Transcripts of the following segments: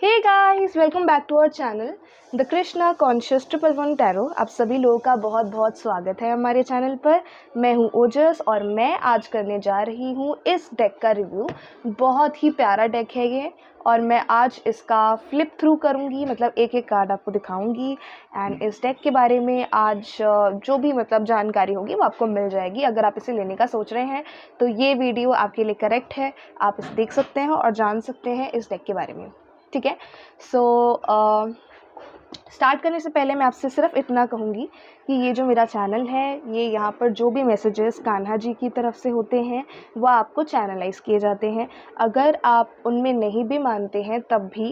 Hey guys, welcome back to our channel the Krishna conscious 111 tarot. आप सभी लोगों का बहुत बहुत स्वागत है हमारे चैनल पर। मैं हूं ओजस और मैं आज करने जा रही हूं इस डेक का रिव्यू। बहुत ही प्यारा डेक है ये और मैं आज इसका फ्लिप थ्रू करूंगी, मतलब एक एक कार्ड आपको दिखाऊंगी एंड इस डेक के बारे में आज जो भी मतलब जानकारी होगी वो आपको मिल जाएगी। अगर आप इसे लेने का सोच रहे हैं तो ये वीडियो आपके लिए करेक्ट है, आप इसे देख सकते हैं और जान सकते हैं इस डेक के बारे में। ठीक है, सो स्टार्ट करने से पहले मैं आपसे सिर्फ इतना कहूँगी कि ये जो मेरा चैनल है, ये यहाँ पर जो भी मैसेजेस कान्हा जी की तरफ से होते हैं वह आपको चैनलाइज किए जाते हैं। अगर आप उनमें नहीं भी मानते हैं तब भी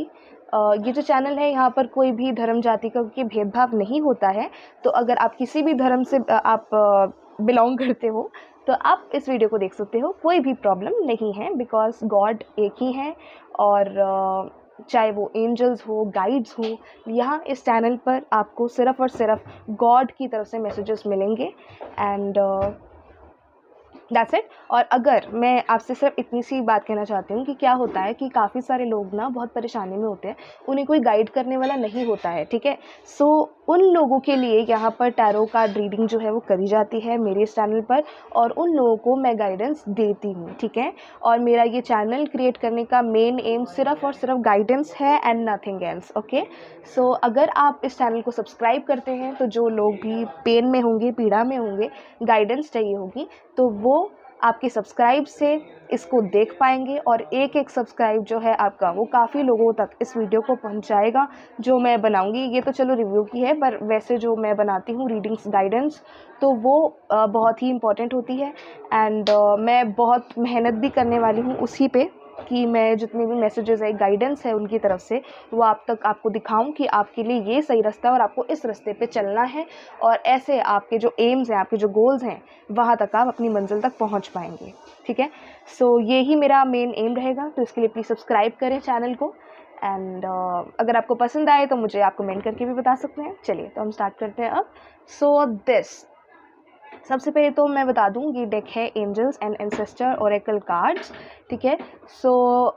ये जो चैनल है, यहाँ पर कोई भी धर्म जाति का कोई भेदभाव नहीं होता है। तो अगर आप किसी भी धर्म से आप बिलोंग करते हो तो आप इस वीडियो को देख सकते हो, कोई भी प्रॉब्लम नहीं है, बिकॉज गॉड एक ही है। और चाहे वो एंजल्स हो, गाइड्स हो, यहाँ इस चैनल पर आपको सिर्फ़ और सिर्फ गॉड की तरफ से मैसेजेस मिलेंगे एंड दैट्स इट। और अगर मैं आपसे सिर्फ इतनी सी बात कहना चाहती हूँ कि क्या होता है कि काफ़ी सारे लोग ना बहुत परेशानी में होते हैं, उन्हें कोई गाइड करने वाला नहीं होता है। ठीक है, सो उन लोगों के लिए यहाँ पर टैरो कार्ड रीडिंग जो है वो करी जाती है मेरे इस चैनल पर और उन लोगों को मैं गाइडेंस देती हूँ। ठीक है, और मेरा ये चैनल क्रिएट करने का मेन एम सिर्फ और सिर्फ गाइडेंस है एंड नथिंग एल्स। ओके, सो अगर आप इस चैनल को सब्सक्राइब करते हैं तो जो लोग भी पेन में होंगे, पीड़ा में होंगे, गाइडेंस चाहिए होगी, तो वो आपके सब्सक्राइब से इसको देख पाएंगे और एक एक सब्सक्राइब जो है आपका वो काफ़ी लोगों तक इस वीडियो को पहुंचाएगा जो मैं बनाऊंगी। ये तो चलो रिव्यू की है, पर वैसे जो मैं बनाती हूँ रीडिंग्स, गाइडेंस, तो वो बहुत ही इम्पॉर्टेंट होती है एंड मैं बहुत मेहनत भी करने वाली हूँ उसी पे कि मैं जितने भी मैसेजेस है, गाइडेंस है उनकी तरफ से, वो आप तक आपको दिखाऊं कि आपके लिए ये सही रास्ता है और आपको इस रास्ते पे चलना है और ऐसे आपके जो एम्स हैं, आपके जो गोल्स हैं, वहाँ तक आप अपनी मंजिल तक पहुँच पाएंगे। ठीक है, सो ये ही मेरा मेन एम रहेगा, तो इसके लिए प्लीज़ सब्सक्राइब करें चैनल को एंड अगर आपको पसंद आए तो मुझे आप कमेंट करके भी बता सकते हैं। चलिए तो हम स्टार्ट करते हैं अब। सो सबसे पहले तो मैं बता दूं, ये डेक है angels and ancestor oracle cards. ठीक है, सो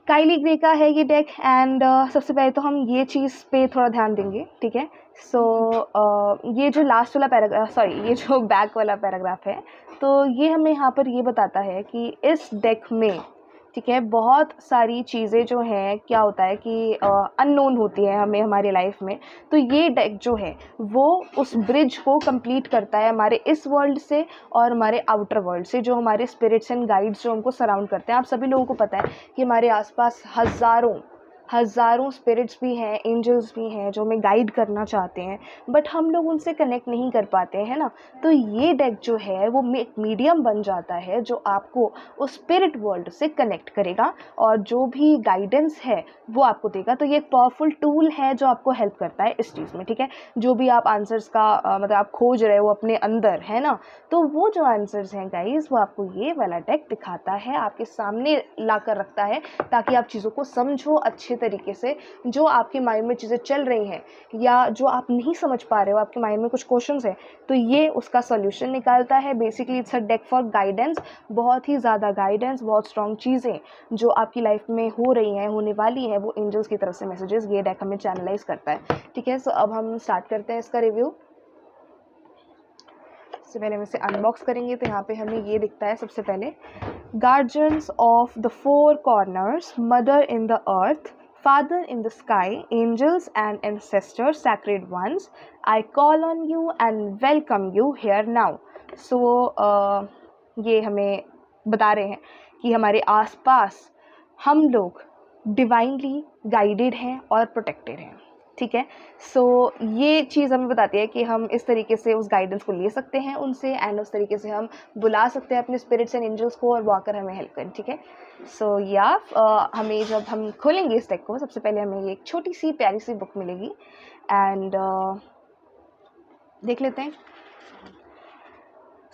काइली ग्रे का है ये डेक एंड सबसे पहले तो हम ये चीज़ पे थोड़ा ध्यान देंगे। ठीक है, सो ये जो लास्ट वाला पैराग्राफ, सॉरी ये जो बैक वाला पैराग्राफ है, तो ये हमें यहाँ पर ये बताता है कि इस डेक में, ठीक है, बहुत सारी चीज़ें जो हैं, क्या होता है कि अननोन होती है हमें हमारी लाइफ में। तो ये डेक जो है वो उस ब्रिज को कंप्लीट करता है हमारे इस वर्ल्ड से और हमारे आउटर वर्ल्ड से, जो हमारे स्पिरिट्स एंड गाइड्स जो हमको सराउंड करते हैं। आप सभी लोगों को पता है कि हमारे आसपास हज़ारों स्पिरिट्स भी हैं, एंजल्स भी हैं जो हमें गाइड करना चाहते हैं, बट हम लोग उनसे कनेक्ट नहीं कर पाते हैं ना। तो ये डेक जो है वो एक मीडियम बन जाता है जो आपको उस स्पिरिट वर्ल्ड से कनेक्ट करेगा और जो भी गाइडेंस है वो आपको देगा। तो ये एक पावरफुल टूल है जो आपको हेल्प करता है इस चीज़ में। ठीक है, जो भी आप आंसर्स का मतलब आप खोज रहे हो अपने अंदर, है ना, तो वो जो आंसर्स हैं गाइज, वो आपको ये वाला डेक दिखाता है, आपके सामने ला कर रखता है, ताकि आप चीज़ों को समझो अच्छे तरीके से। जो आपके माइंड में चीज़ें चल रही हैं या जो आप नहीं समझ पा रहे हो, आपके माइंड में कुछ क्वेश्चंस हैं, तो ये उसका सॉल्यूशन निकालता है। Basically it's a deck for guidance, बहुत ही ज़्यादा गाइडेंस, बहुत स्ट्रॉन्ग चीज़ें जो आपकी लाइफ में हो रही हैं, होने वाली हैं, वो एंजल्स की तरफ से मैसेजेस ये डेक हमें चैनलाइज करता है। ठीक है, सो अब हम स्टार्ट करते हैं इसका रिव्यू। सबसे पहले हम इसे अनबॉक्स करेंगे तो यहाँ पे हमें ये दिखता है सबसे पहले, guardians of the four corners, mother in the earth, Father in the sky, angels and ancestors, sacred ones, I call on you and welcome you here now. So ये हमें बता रहे हैं कि हमारे आसपास हम लोग डिवाइनली गाइडेड हैं और प्रोटेक्टेड हैं। ठीक है, सो ये चीज़ हमें बताती है कि हम इस तरीके से उस गाइडेंस को ले सकते हैं उनसे एंड उस तरीके से हम बुला सकते हैं अपने स्पिरिट्स एंड एंजल्स को और वो आकर हमें हेल्प करें। ठीक है, सो या हमें जब हम खोलेंगे इस डेक को, सबसे पहले हमें ये एक छोटी सी प्यारी सी बुक मिलेगी एंड देख लेते हैं।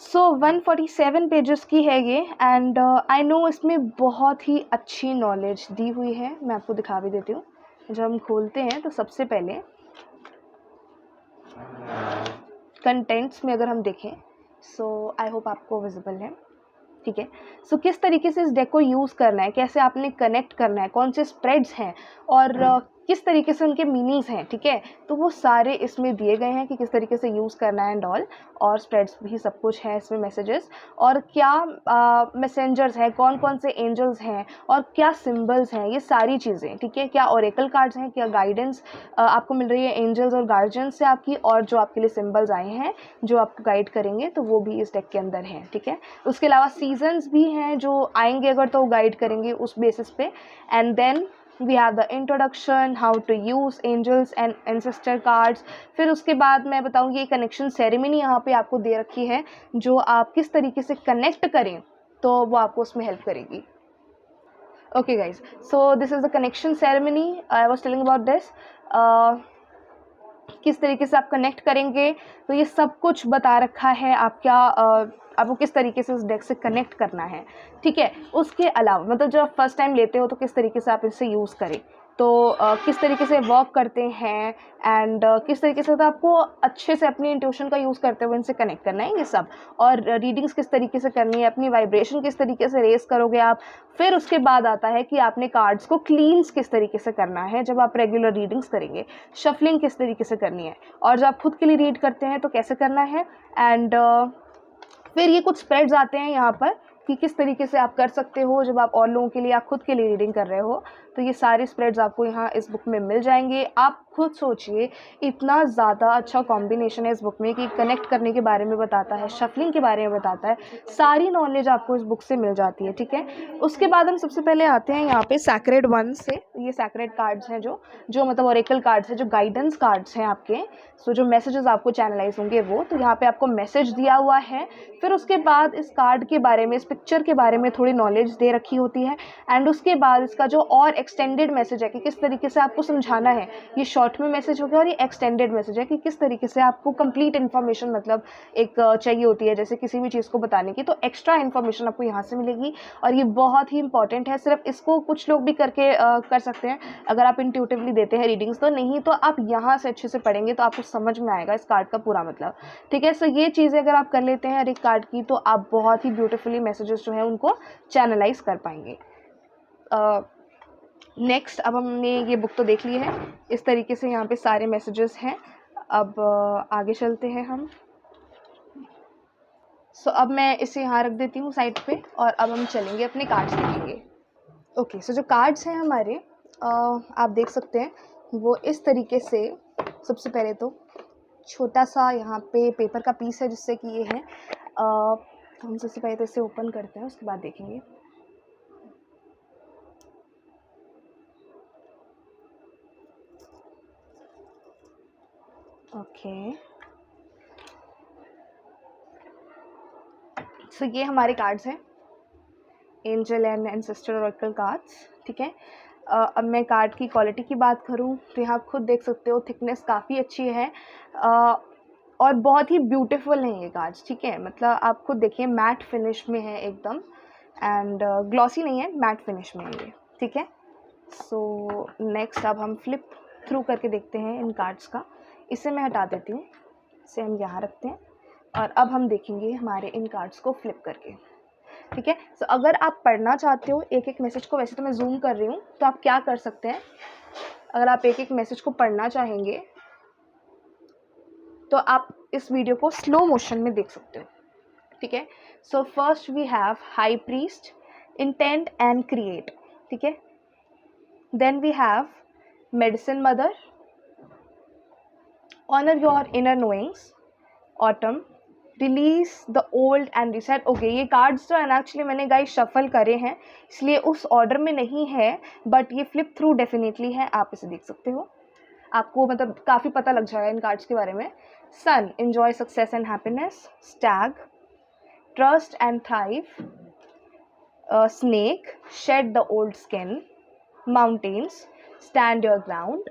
सो 147 पेजेस की है ये एंड आई नो इसमें बहुत ही अच्छी नॉलेज दी हुई है। मैं आपको दिखा भी देती हूँ। जब हम खोलते हैं तो सबसे पहले कंटेंट्स में अगर हम देखें, सो आई होप आपको विजिबल है। ठीक है। सो किस तरीके से इस डेक को यूज़ करना है, कैसे आपने कनेक्ट करना है, कौन से स्प्रेड्स हैं और किस तरीके से उनके मीनिंग्स हैं, ठीक है। तो वो सारे इसमें दिए गए हैं कि किस तरीके से यूज़ करना है एंड ऑल, और स्प्रेड्स भी सब कुछ है इसमें, मैसेजेस, और क्या मैसेंजर्स हैं, कौन कौन से एंजल्स हैं और क्या सिंबल्स हैं, ये सारी चीज़ें, ठीक है। क्या ओरेकल कार्ड्स हैं, क्या गाइडेंस आपको मिल रही है एंजल्स और गार्जियंस से आपकी, और जो आपके लिए सिंबल्स आए हैं जो आपको गाइड करेंगे, तो वो भी इस डेक के अंदर हैं, ठीक है। उसके अलावा सीजन्स भी हैं जो आएंगे अगर, तो गाइड करेंगे उस बेसिस पे। And then we have the introduction, how to use angels and ancestor cards. फिर उसके बाद मैं बताऊँगी ये कनेक्शन सेरेमनी यहाँ पे आपको दे रखी है, जो आप किस तरीके से कनेक्ट करें तो वो आपको उसमें हेल्प करेगी। Okay guys, so this is the connection ceremony, I was telling about this. किस तरीके से आप कनेक्ट करेंगे, तो ये सब कुछ बता रखा है। आप क्या आपको किस तरीके से उस डेक से कनेक्ट करना है, ठीक है। उसके अलावा मतलब जब आप फर्स्ट टाइम लेते हो तो किस तरीके से आप इसे यूज़ करें, तो किस तरीके से वर्क करते हैं, एंड किस तरीके से तो आपको अच्छे से अपनी इंट्यूशन का यूज़ करते हुए इनसे कनेक्ट करना है ये सब, और रीडिंग्स किस तरीके से करनी है, अपनी वाइब्रेशन किस तरीके से रेस करोगे आप। फिर उसके बाद आता है कि आपने कार्ड्स को क्लीन्स किस तरीके से करना है जब आप रेगुलर रीडिंग्स करेंगे, शफलिंग किस तरीके से करनी है, और जब आप खुद के लिए रीड करते हैं तो कैसे करना है। एंड फिर ये कुछ स्प्रेड्स आते हैं यहाँ पर कि किस तरीके से आप कर सकते हो जब आप और लोगों के लिए, आप खुद के लिए रीडिंग कर रहे हो, तो ये सारे स्प्रेड्स आपको यहाँ इस बुक में मिल जाएंगे। आप खुद सोचिए, इतना ज़्यादा अच्छा कॉम्बिनेशन है इस बुक में कि कनेक्ट करने के बारे में बताता है, शफलिंग के बारे में बताता है, सारी नॉलेज आपको इस बुक से मिल जाती है, ठीक है। उसके बाद हम सबसे पहले आते हैं यहाँ पे सैक्रेड वन से। ये सैक्रेड कार्ड्स हैं जो मतलब ओरेकल कार्ड्स हैं, जो गाइडेंस कार्ड्स हैं आपके, सो जो मैसेजेस आपको चैनलाइज होंगे वो, तो यहाँ पे आपको मैसेज दिया हुआ है। फिर उसके बाद इस कार्ड के बारे में, इस पिक्चर के बारे में थोड़ी नॉलेज दे रखी होती है। एंड उसके बाद इसका जो और एक्सटेंडेड मैसेज है कि किस तरीके से आपको समझाना है, ये शॉर्ट में मैसेज हो गया, और ये एक्सटेंडेड मैसेज है कि किस तरीके से आपको कंप्लीट इन्फॉर्मेशन मतलब एक चाहिए होती है जैसे किसी भी चीज़ को बताने की, तो एक्स्ट्रा इन्फॉर्मेशन आपको यहाँ से मिलेगी। और ये बहुत ही इंपॉर्टेंट है, सिर्फ इसको कुछ लोग भी करके कर सकते हैं अगर आप इंट्यूटिवली देते हैं रीडिंग्स, तो नहीं तो आप यहाँ से अच्छे से पढ़ेंगे तो आपको समझ में आएगा इस कार्ड का पूरा मतलब, ठीक है। सो ये चीज़ें अगर आप कर लेते हैं हर एक कार्ड की, तो आप बहुत ही ब्यूटीफुली मैसेजेस जो है उनको चैनलाइज कर पाएंगे। नेक्स्ट, अब हमने ये बुक तो देख ली है, इस तरीके से यहाँ पे सारे मैसेजेस हैं। अब आगे चलते हैं हम। सो अब मैं इसे यहाँ रख देती हूँ साइड पे, और अब हम चलेंगे अपने कार्ड्स देखेंगे। ओके, सो जो कार्ड्स हैं हमारे, आप देख सकते हैं वो इस तरीके से। सबसे पहले तो छोटा सा यहाँ पे पेपर का पीस है जिससे कि ये है, हम सबसे पहले तो इसे ओपन करते हैं, उसके बाद देखेंगे। ओके, सो ये हमारे कार्ड्स हैं, angel and ancestor oracle cards, ठीक है। अब मैं कार्ड की क्वालिटी की बात करूँ तो यहाँ आप खुद देख सकते हो, थिकनेस काफ़ी अच्छी है, और बहुत ही ब्यूटीफुल हैं ये कार्ड्स, ठीक है। मतलब आप खुद देखिए, मैट फिनिश में है एकदम, एंड ग्लॉसी नहीं है, मैट फिनिश में है ये, ठीक है। सो नेक्स्ट, अब हम फ्लिप थ्रू करके देखते हैं इन कार्ड्स का। इसे मैं हटा देती हूँ, इसे हम यहाँ रखते हैं, और अब हम देखेंगे हमारे इन कार्ड्स को फ्लिप करके, ठीक है। सो अगर आप पढ़ना चाहते हो एक एक मैसेज को, वैसे तो मैं जूम कर रही हूँ, तो आप क्या कर सकते हैं, अगर आप एक एक मैसेज को पढ़ना चाहेंगे तो आप इस वीडियो को स्लो मोशन में देख सकते हो, ठीक है। So first we have high priest, intent and create, ठीक है। Then we have medicine mother, honour your inner knowings, autumn, release the old and reset. Okay, ये कार्ड्स जो है ना, एक्चुअली मैंने गाइस शफल करे हैं, इसलिए उस ऑर्डर में नहीं है, बट ये फ्लिप थ्रू डेफिनेटली है, आप इसे देख सकते हो, आपको मतलब काफ़ी पता लग जाएगा इन कार्ड्स के बारे में। Sun, enjoy success and happiness, stag, trust and thrive, snake, shed the old skin, mountains, stand your ground.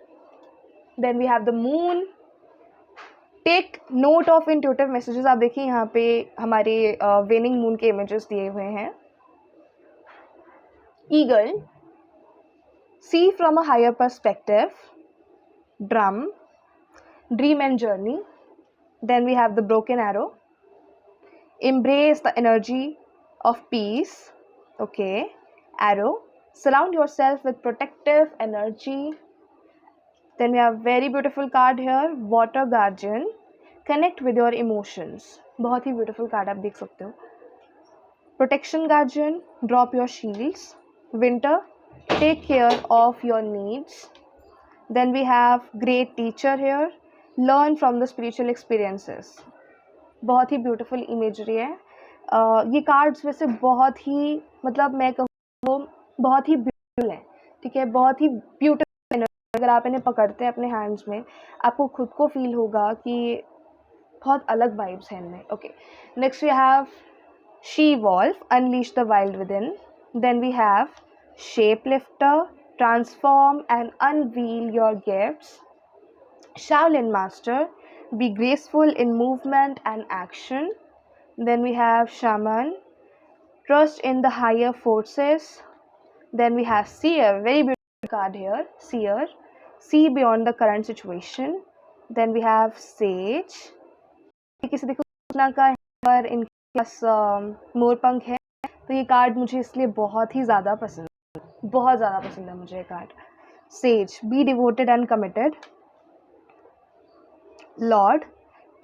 Then we have the moon, take note of intuitive messages. आप देखिए यहाँ पे हमारे वेनिंग मून के इमेजेस दिए हुए हैं। Eagle, see from a higher perspective, drum, dream and journey. Then we have the broken arrow, embrace the energy of peace. Okay. Arrow. Surround yourself with protective energy. Then we have very beautiful card here. Water Guardian. Connect with your emotions. बहुत ही beautiful card आप देख सकते हो. Protection Guardian. Drop your shields. Winter. Take care of your needs. Then we have Great Teacher here. Learn from the spiritual experiences. बहुत ही beautiful imagery है. ये cards वैसे बहुत ही मतलब मैं कहूँ वो बहुत ही ब्यूटीफुल है. ठीक है, बहुत ही ब्यूटीफुल एनर्जी. अगर आप इन्हें पकड़ते हैं अपने हैंड्स में आपको खुद को फील होगा कि बहुत अलग वाइब्स हैं इनमें. Okay, next we have she wolf. Unleash the wild within. Then we have shape lifter. Transform and unveil your gifts. Shaolin Master. Be graceful in movement and action. Then we have Shaman. Trust in the higher forces. Then we have Seer. Very beautiful card here. Seer. See beyond the current situation. Then we have Sage. किसी देखो सूचना का पर इनके पास मोरपंख है तो ये card मुझे इसलिए बहुत ही ज़्यादा पसंद है मुझे ये card. Sage. Be devoted and committed. Lord,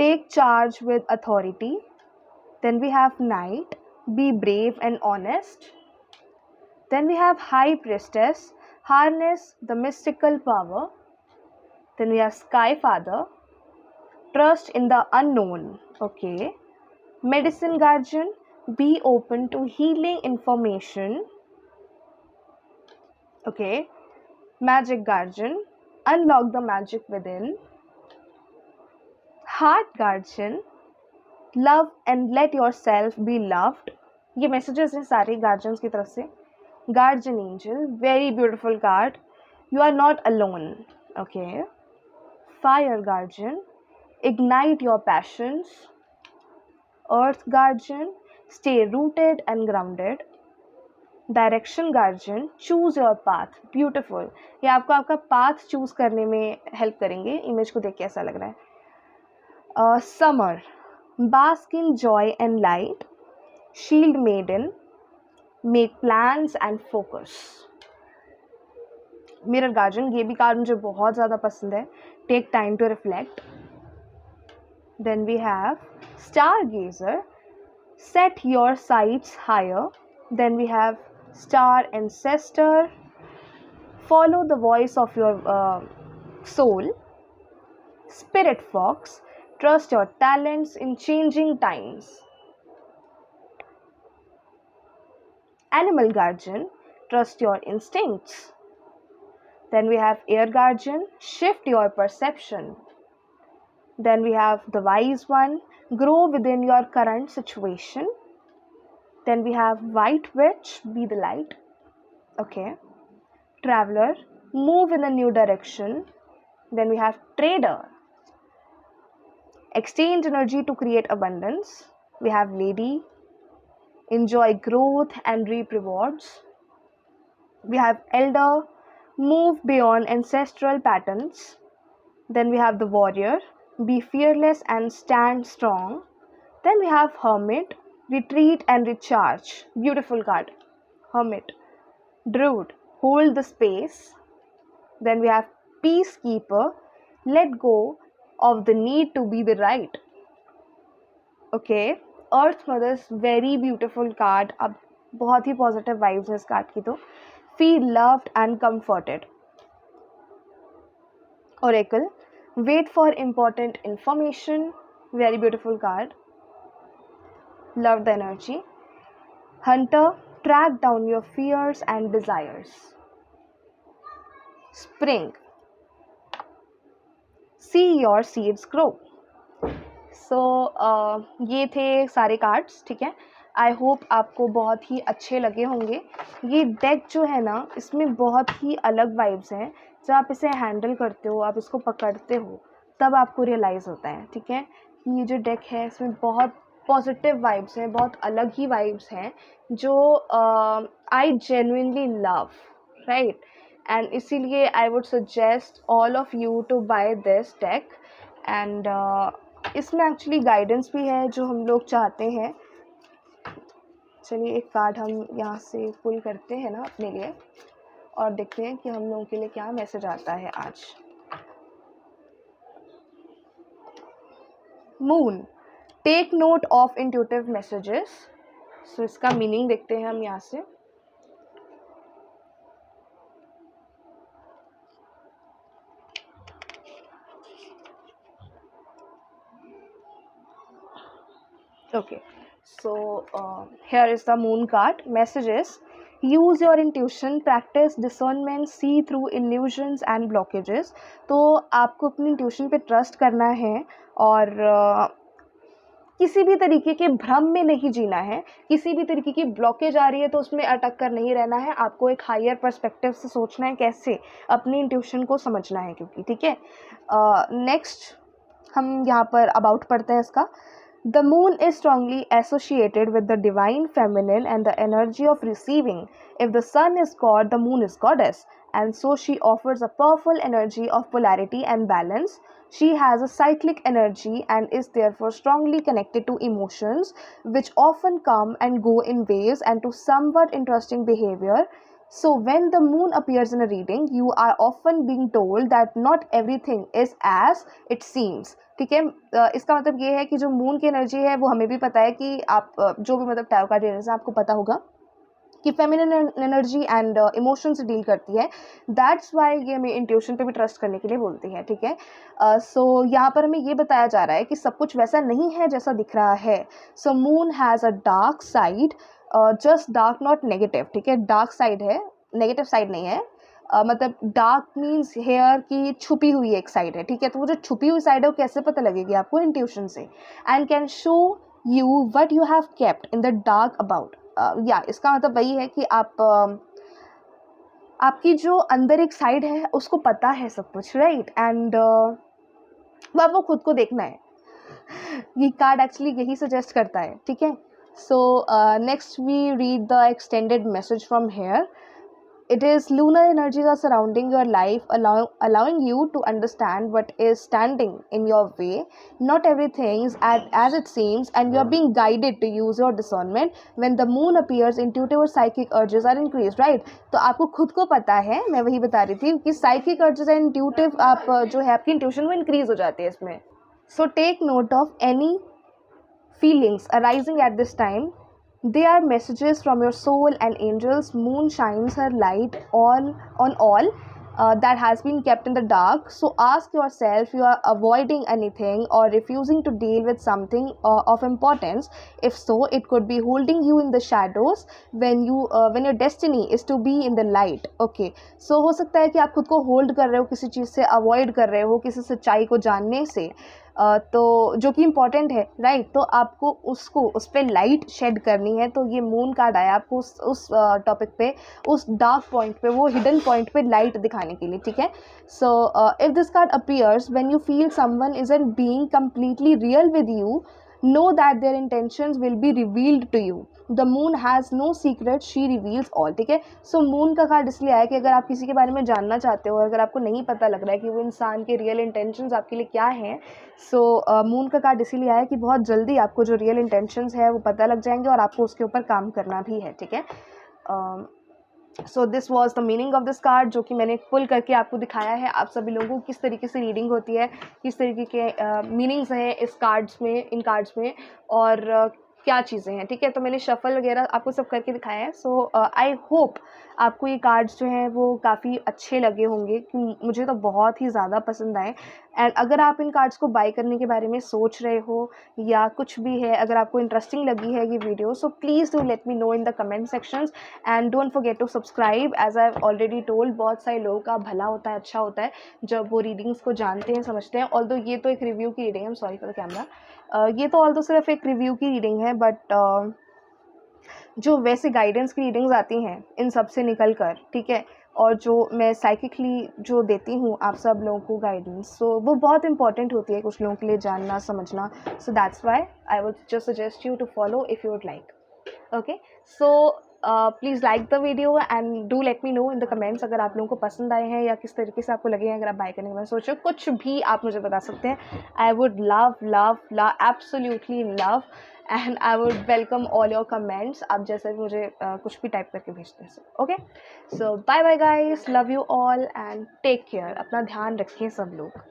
take charge with authority. Then we have Knight, be brave and honest. Then we have High Priestess, harness the mystical power. Then we have Sky Father, trust in the unknown. Okay. Medicine Guardian, be open to healing information. Okay. Magic Guardian, unlock the magic within. Heart Guardian, love and let yourself be loved. ये messages हैं सारे guardians की तरफ से. Guardian Angel, very beautiful card. You are not alone. Okay. Fire Guardian, ignite your passions. Earth Guardian, stay rooted and grounded. Direction Guardian, choose your path. Beautiful. ये आपको आपका path choose करने में help करेंगे. Image को देख के ऐसा लग रहा है. Summer, bask in joy and light. Shield Maiden, make plans and focus. Mirror Guardian, ये भी कार्ड मुझे बहुत ज़्यादा पसंद है. Take time to reflect. Then we have Stargazer, set your sights higher. Then we have Star Ancestor, follow the voice of your soul. Spirit Fox, trust your talents in changing times. Animal Guardian, trust your instincts. Then we have Air Guardian, shift your perception. Then we have the Wise One, grow within your current situation. Then we have White Witch, be the light. Okay. Traveler, move in a new direction. Then we have Trader, exchange energy to create abundance. We have Lady, enjoy growth and reap rewards. We have Elder, move beyond ancestral patterns. Then we have the Warrior, be fearless and stand strong. Then we have Hermit, retreat and recharge. Beautiful card. Hermit. Druid, hold the space. Then we have Peacekeeper, let go of the need to be the right. Okay. Earth Mother's very beautiful card. अब बहुत ही positive vibes है इस card की तो. Feel loved and comforted. Oracle, wait for important information. Very beautiful card. Love the energy. Hunter, track down your fears and desires. Spring, see your seeds grow. So ये थे सारे cards. ठीक है, I hope आपको बहुत ही अच्छे लगे होंगे. ये डेक जो है ना इसमें बहुत ही अलग वाइब्स हैं. जब आप इसे हैंडल करते हो, आप इसको पकड़ते हो, तब आपको रियलाइज़ होता है. ठीक है, ये जो डेक है इसमें बहुत पॉजिटिव वाइब्स हैं, बहुत अलग ही वाइब्स हैं जो I genuinely love. Right, and इसीलिए I would suggest all of you to buy this deck. And इसमें एक्चुअली गाइडेंस भी है जो हम लोग चाहते हैं. चलिए एक कार्ड हम यहाँ से पुल करते हैं ना अपने लिए, और देखते हैं कि हम लोगों के लिए क्या मैसेज आता है आज। Moon, take note of intuitive messages. So इसका मीनिंग देखते हैं हम यहाँ से। Okay, so here is the moon card. Messages: use your intuition, practice discernment, see through illusions and blockages. तो आपको अपनी इंट्यूशन पे ट्रस्ट करना है और किसी भी तरीके के भ्रम में नहीं जीना है। किसी भी तरीके की ब्लॉकेज आ रही है तो उसमें अटक कर नहीं रहना है। आपको एक हायर पर्सपेक्टिव से सोचना है कैसे अपनी इंट्यूशन को समझना है, क्योंकि ठीक है। नेक्स्ट हम यहाँ पर अबाउट पढ़ते हैं इसका। The moon is strongly associated with the divine feminine and the energy of receiving. If the sun is god, the moon is goddess, and so she offers a powerful energy of polarity and balance. She has a cyclic energy and is therefore strongly connected to emotions, which often come and go in waves and to somewhat interesting behavior. So when the moon appears in a reading, you are often being told that not everything is as it seems. ठीक है, इसका मतलब ये है कि जो moon की energy है वो हमें भी पता है कि आप जो भी मतलब टैरो कार्ड रीडर्स हैं आपको पता होगा कि फेमिनिन एनर्जी एंड इमोशन से डील करती है। दैट्स वाई ये हमें इंट्यूशन पे भी ट्रस्ट करने के लिए बोलती है। ठीक है, सो यहाँ पर हमें ये बताया जा रहा है कि सब कुछ वैसा नहीं है जैसा दिख रहा है। So moon has a dark side, just dark not negative. ठीक है, डार्क साइड है, नेगेटिव साइड नहीं है। मतलब डार्क मीन्स हेयर की छुपी हुई एक साइड है। ठीक है, तो वो जो छुपी हुई साइड है वो कैसे पता लगेगी आपको? इंट्यूशन से। And can show you what you have kept in the dark about. या इसका मतलब वही है कि आपकी जो अंदर एक साइड है उसको पता है सब कुछ, राइट। एंड वो आपको खुद को देखना है। ये कार्ड एक्चुअली यही सजेस्ट करता है। ठीक है, so next we read the extended message from here. It is lunar energies are surrounding your life, allowing you to understand what is standing in your way. Not everything is as it seems, and you are being guided to use your discernment. When the moon appears, intuitive or psychic urges are increased, right? तो आपको खुद को पता है, मैं वही बता रही थी कि psychic urges and intuitive आप जो है आपकी intuition वो increase हो जाती है इसमें. So take note of any feelings arising at this time. They are messages from your soul and angels. Moon shines her light on all that has been kept in the dark. So ask yourself, you are avoiding anything or refusing to deal with something of importance. If so, it could be holding you in the shadows when your destiny is to be in the light. Okay, so हो सकता है कि आप खुद को hold कर रहे हो किसी चीज़ से, अवॉइड कर रहे हो किसी सच्चाई को जानने से, तो जो कि इम्पॉर्टेंट है, राइट। तो आपको उस पर लाइट शेड करनी है। तो ये मून कार्ड आया आपको उस टॉपिक पे, उस डार्क पॉइंट पे, वो हिडन पॉइंट पे लाइट दिखाने के लिए। ठीक है, so if this card appears when you feel someone isn't being completely real with you, know that their intentions will be revealed to you. The moon has no secret, she reveals all. ठीक है, so moon का card इसलिए आया कि अगर आप किसी के बारे में जानना चाहते हो और अगर आपको नहीं पता लग रहा है कि वो इंसान के रियल इंटेंशंस आपके लिए क्या हैं, सो मून का कार्ड इसीलिए आया कि बहुत जल्दी आपको जो रियल इंटेंशंस है वो पता लग जाएंगे और आपको उसके ऊपर काम करना भी है। ठीक है, so this was the meaning of this card, जो कि मैंने पुल करके आपको दिखाया है आप सभी लोगों को किस तरीके से रीडिंग होती है, किस तरीके के मीनिंग्स हैं इस कार्ड्स में, इन कार्ड्स में, और क्या चीज़ें हैं। ठीक है, तो मैंने शफल वगैरह आपको सब करके दिखाया है। सो आई होप आपको ये कार्ड्स जो हैं वो काफ़ी अच्छे लगे होंगे, कि मुझे तो बहुत ही ज़्यादा पसंद आए। एंड अगर आप इन कार्ड्स को बाय करने के बारे में सोच रहे हो या कुछ भी है, अगर आपको इंटरेस्टिंग लगी है ये video, so please do let me know in the comment sections and don't forget to subscribe. As I have already told, बहुत सारे लोगों का भला होता है, अच्छा होता है जब वो रीडिंग्स को जानते हैं, समझते हैं। ऑल्दो ये तो एक रिव्यू की रीडिंग है, सॉरी फॉर द कैमरा, ये तो ऑल्दो सिर्फ एक रिव्यू की रीडिंग है, बट जो वैसे गाइडेंस की रीडिंग्स आती हैं इन सब से निकल कर, ठीक है, और जो मैं साइकिकली जो देती हूँ आप सब लोगों को गाइडेंस, सो वो बहुत इंपॉर्टेंट होती है कुछ लोगों के लिए जानना समझना। So that's why I would just suggest you to follow if you would like. Okay, so please like the video and do let me know in the comments अगर आप लोगों को पसंद आए हैं या किस तरीके से आपको लगे हैं। अगर आप बाय करने के बारे में सोचो, कुछ भी आप मुझे बता सकते हैं। I would love love love absolutely love and I would welcome all your comments. आप जैसे भी मुझे कुछ भी टाइप करके भेजते हैं। Okay, so bye bye guys, love you all and take care. अपना ध्यान रखिए सब लोग।